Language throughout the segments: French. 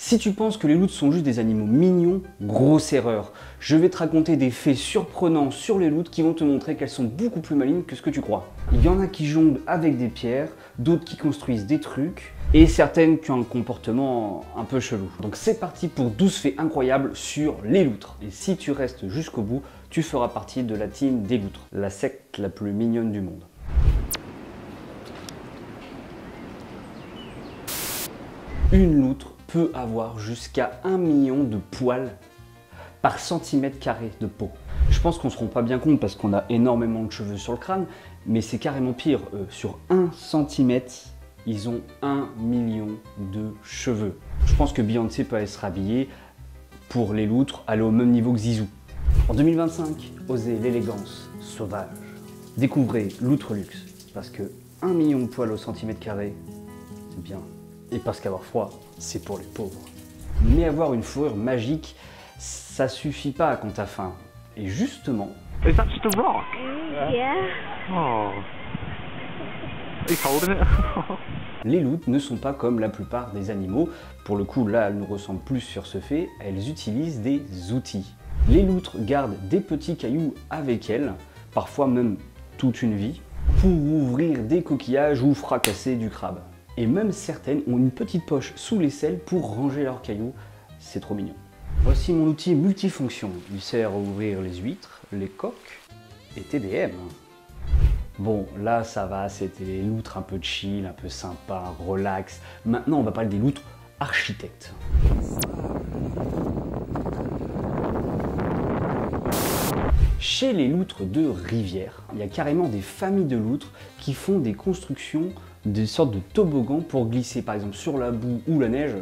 Si tu penses que les loutres sont juste des animaux mignons, grosse erreur. Je vais te raconter des faits surprenants sur les loutres qui vont te montrer qu'elles sont beaucoup plus malignes que ce que tu crois. Il y en a qui jonglent avec des pierres, d'autres qui construisent des trucs, et certaines qui ont un comportement un peu chelou. Donc c'est parti pour 12 faits incroyables sur les loutres. Et si tu restes jusqu'au bout, tu feras partie de la team des loutres, la secte la plus mignonne du monde. Une loutre peut avoir jusqu'à 1 million de poils par centimètre carré de peau. Je pense qu'on ne se rend pas bien compte parce qu'on a énormément de cheveux sur le crâne, mais c'est carrément pire. Sur 1 centimètre, ils ont 1 million de cheveux. Je pense que Beyoncé peut aller se rhabiller pour les loutres, aller au même niveau que Zizou. En 2025, osez l'élégance sauvage. Découvrez l'outre luxe, parce que 1 million de poils au centimètre carré, c'est bien. Et parce qu'avoir froid, c'est pour les pauvres. Mais avoir une fourrure magique, ça suffit pas quand t'as faim. Et justement... Is that just a rock? Yeah. Oh. He's holding it. Les loutres ne sont pas comme la plupart des animaux. Pour le coup, là, elles nous ressemblent plus sur ce fait. Elles utilisent des outils. Les loutres gardent des petits cailloux avec elles, parfois même toute une vie, pour ouvrir des coquillages ou fracasser du crabe. Et même certaines ont une petite poche sous l'aisselle pour ranger leurs cailloux. C'est trop mignon. Voici mon outil multifonction. Il sert à ouvrir les huîtres, les coques et TDM. Bon, là ça va, c'était les loutres un peu chill, un peu sympa, relax. Maintenant on va parler des loutres architectes. Chez les loutres de rivière, il y a carrément des familles de loutres qui font des constructions, des sortes de toboggans pour glisser par exemple sur la boue ou la neige.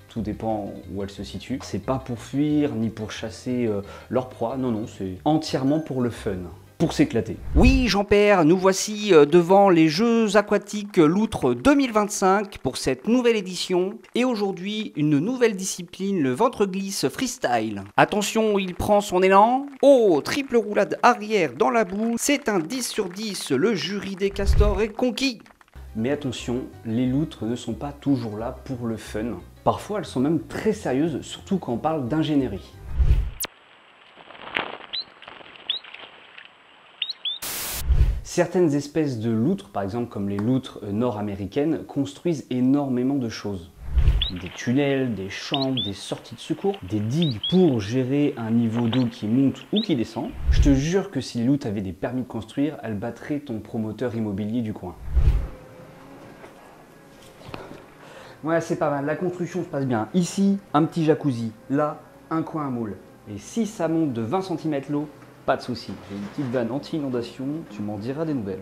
Tout dépend où elles se situent. C'est pas pour fuir ni pour chasser leur proie, non, non, c'est entièrement pour le fun. Pour s'éclater. Oui, Jean-Père, nous voici devant les Jeux aquatiques Loutre 2025 pour cette nouvelle édition. Et aujourd'hui, une nouvelle discipline, le ventre glisse freestyle. Attention, il prend son élan. Oh, triple roulade arrière dans la boue. C'est un 10 sur 10. Le jury des castors est conquis. Mais attention, les loutres ne sont pas toujours là pour le fun. Parfois, elles sont même très sérieuses, surtout quand on parle d'ingénierie. Certaines espèces de loutres, par exemple comme les loutres nord-américaines, construisent énormément de choses. Des tunnels, des chambres, des sorties de secours, des digues pour gérer un niveau d'eau qui monte ou qui descend. Je te jure que si les loutres avaient des permis de construire, elles battraient ton promoteur immobilier du coin. Ouais, c'est pas mal, la construction se passe bien. Ici, un petit jacuzzi, là, un coin à moule. Et si ça monte de 20 cm l'eau, pas de souci. J'ai une petite vanne anti-inondation, tu m'en diras des nouvelles.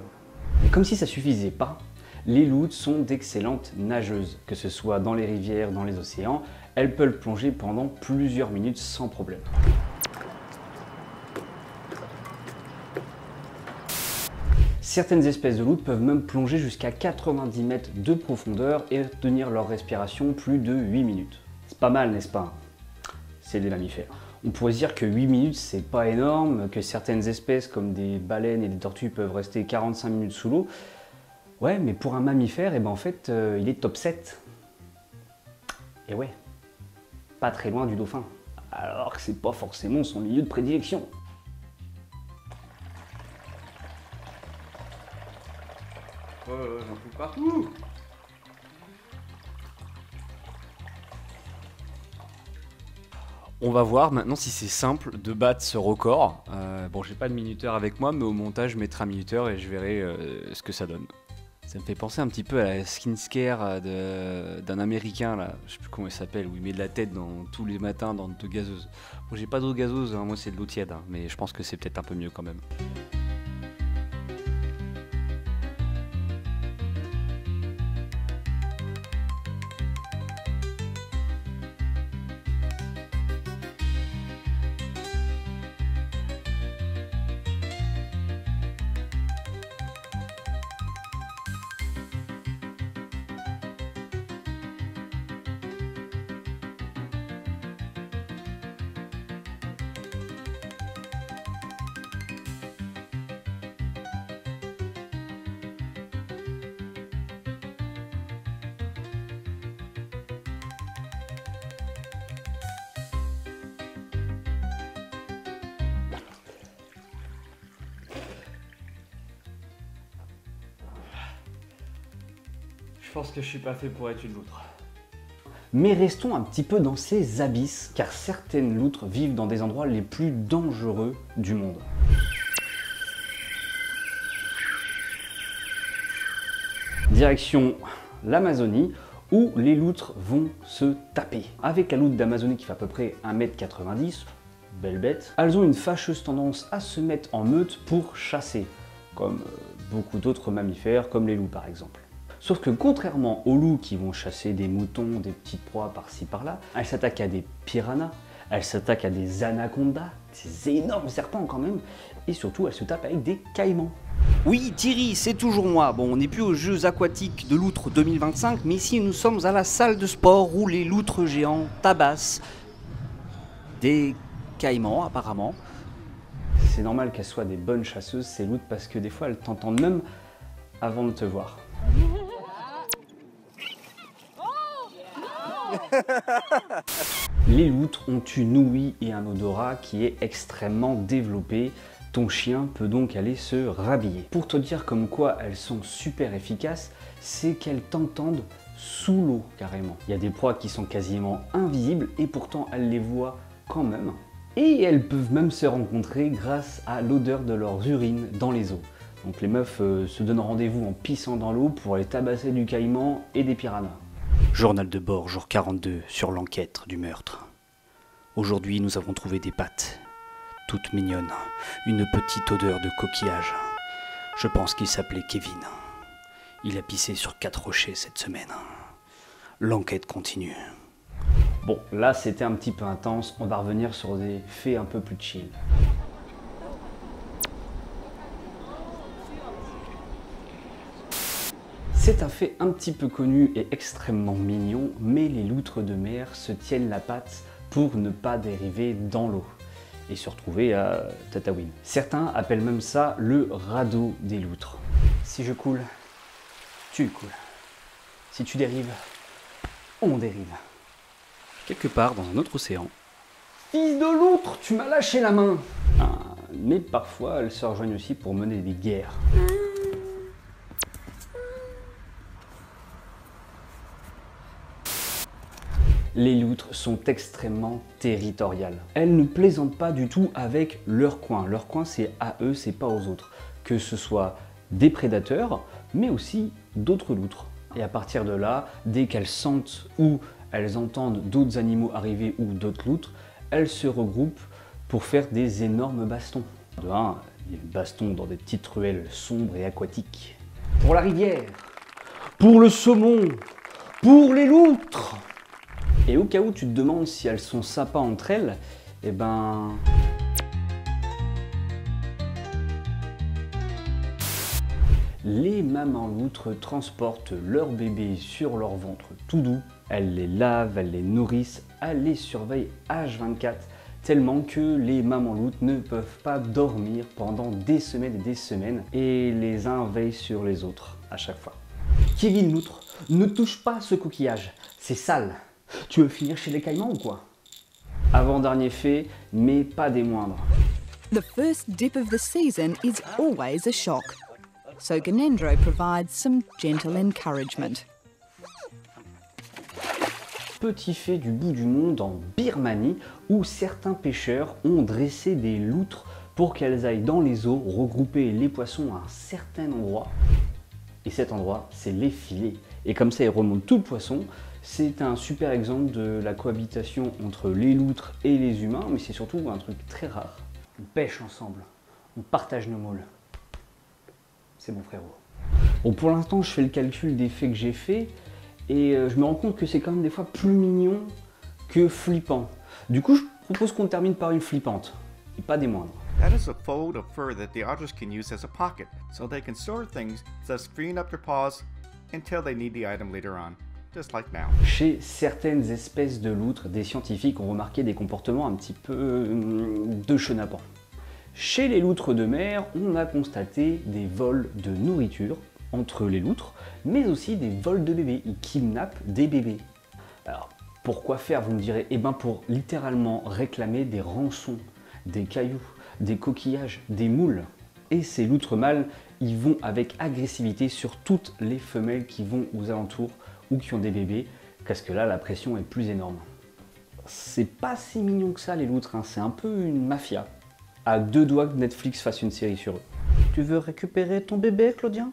Et comme si ça suffisait pas, les loutres sont d'excellentes nageuses. Que ce soit dans les rivières, dans les océans, elles peuvent plonger pendant plusieurs minutes sans problème. Certaines espèces de loutres peuvent même plonger jusqu'à 90 mètres de profondeur et tenir leur respiration plus de 8 minutes. C'est pas mal, n'est-ce pas? C'est des mammifères. On pourrait se dire que 8 minutes, c'est pas énorme, que certaines espèces comme des baleines et des tortues peuvent rester 45 minutes sous l'eau. Ouais, mais pour un mammifère, eh ben en fait, il est top 7. Et ouais, pas très loin du dauphin. Alors que c'est pas forcément son milieu de prédilection. J'en fous partout. On va voir maintenant si c'est simple de battre ce record. Bon, j'ai pas de minuteur avec moi, mais au montage, je mettrai un minuteur et je verrai ce que ça donne. Ça me fait penser un petit peu à la skincare d'un américain, là, je sais plus comment il s'appelle, où il met de la tête tous les matins dans de gazeuse. Bon, j'ai pas d'eau gazeuse, hein, moi c'est de l'eau tiède, hein, mais je pense que c'est peut-être un peu mieux quand même. Je pense que je suis pas fait pour être une loutre. Mais restons un petit peu dans ces abysses, car certaines loutres vivent dans des endroits les plus dangereux du monde. Direction l'Amazonie, où les loutres vont se taper. Avec la loutre d'Amazonie qui fait à peu près 1,90 m, belle bête, elles ont une fâcheuse tendance à se mettre en meute pour chasser, comme beaucoup d'autres mammifères, comme les loups par exemple. Sauf que contrairement aux loups qui vont chasser des moutons, des petites proies par-ci par-là, elles s'attaquent à des piranhas, elles s'attaquent à des anacondas, des énormes serpents quand même, et surtout elles se tapent avec des caïmans. Oui, Thierry, c'est toujours moi. Bon, on n'est plus aux Jeux aquatiques de loutre 2025, mais ici nous sommes à la salle de sport où les loutres géants tabassent des caïmans apparemment. C'est normal qu'elles soient des bonnes chasseuses ces loutres parce que des fois elles t'entendent même avant de te voir. Les loutres ont une ouïe et un odorat qui est extrêmement développé. Ton chien peut donc aller se rhabiller. Pour te dire comme quoi elles sont super efficaces, c'est qu'elles t'entendent sous l'eau carrément. Il y a des proies qui sont quasiment invisibles et pourtant elles les voient quand même. Et elles peuvent même se rencontrer grâce à l'odeur de leurs urines dans les eaux. Donc les meufs se donnent rendez-vous en pissant dans l'eau pour aller tabasser du caïman et des piranhas. Journal de bord, jour 42, sur l'enquête du meurtre. Aujourd'hui, nous avons trouvé des pattes, toutes mignonnes, une petite odeur de coquillage. Je pense qu'il s'appelait Kevin. Il a pissé sur 4 rochers cette semaine. L'enquête continue. Bon, là c'était un petit peu intense, on va revenir sur des faits un peu plus chill. C'est un fait un petit peu connu et extrêmement mignon, mais les loutres de mer se tiennent la patte pour ne pas dériver dans l'eau et se retrouver à Tataouine. Certains appellent même ça le radeau des loutres. Si je coule, tu coules. Si tu dérives, on dérive. Quelque part dans un autre océan. Fils de loutre, tu m'as lâché la main. Mais parfois, elles se rejoignent aussi pour mener des guerres. Les loutres sont extrêmement territoriales. Elles ne plaisantent pas du tout avec leur coin. Leur coin, c'est à eux, c'est pas aux autres. Que ce soit des prédateurs, mais aussi d'autres loutres. Et à partir de là, dès qu'elles sentent ou elles entendent d'autres animaux arriver ou d'autres loutres, elles se regroupent pour faire des énormes bastons. De un, il y a des bastons dans des petites ruelles sombres et aquatiques. Pour la rivière, pour le saumon, pour les loutres. Et au cas où tu te demandes si elles sont sympas entre elles, eh ben... Les mamans loutres transportent leurs bébés sur leur ventre tout doux. Elles les lavent, elles les nourrissent, elles les surveillent H24, tellement que les mamans loutres ne peuvent pas dormir pendant des semaines, et les uns veillent sur les autres à chaque fois. Kevin loutre, ne touche pas ce coquillage, c'est sale. Tu veux finir chez les caïmans ou quoi? Avant-dernier fait, mais pas des moindres. The first dip of the season is always a shock, so Ganendro provides some gentle encouragement. Petit fait du bout du monde en Birmanie, où certains pêcheurs ont dressé des loutres pour qu'elles aillent dans les eaux regrouper les poissons à un certain endroit. Et cet endroit, c'est les filets. Et comme ça, ils remontent tout le poisson. C'est un super exemple de la cohabitation entre les loutres et les humains, mais c'est surtout un truc très rare. On pêche ensemble, on partage nos moules. C'est mon frérot. Bon, pour l'instant, je fais le calcul des faits que j'ai faits, et je me rends compte que c'est quand même des fois plus mignon que flippant. Du coup, je propose qu'on termine par une flippante, et pas des moindres. That is a fold of fur that the otters can use as a pocket, so they can store things, thus freeing up their paws until they need the item later on, just like now. Chez certaines espèces de loutres, des scientifiques ont remarqué des comportements un petit peu de chenapans. Chez les loutres de mer, on a constaté des vols de nourriture entre les loutres, mais aussi des vols de bébés. Ils kidnappent des bébés. Alors, pourquoi faire, vous me direz? Eh bien, pour littéralement réclamer des rançons, des cailloux, des coquillages, des moules. Et ces loutres mâles, ils vont avec agressivité sur toutes les femelles qui vont aux alentours ou qui ont des bébés, parce que là, la pression est plus énorme. C'est pas si mignon que ça, les loutres, hein. C'est un peu une mafia. À 2 doigts que Netflix fasse une série sur eux. Tu veux récupérer ton bébé, Claudien?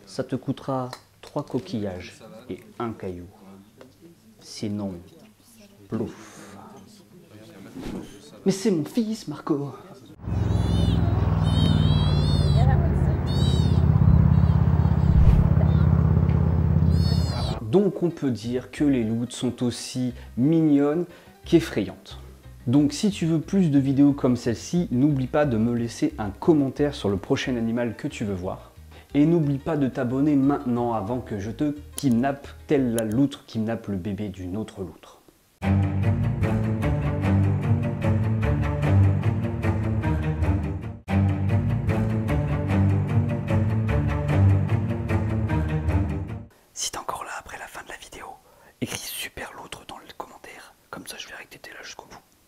Ça te coûtera 3 coquillages et 1 caillou. Sinon, plouf. Mais c'est mon fils, Marco. Donc on peut dire que les loutres sont aussi mignonnes qu'effrayantes. Donc si tu veux plus de vidéos comme celle-ci, n'oublie pas de me laisser un commentaire sur le prochain animal que tu veux voir. Et n'oublie pas de t'abonner maintenant avant que je te kidnappe, telle la loutre kidnappe le bébé d'une autre loutre. Si t'es encore là après la fin de la vidéo, écris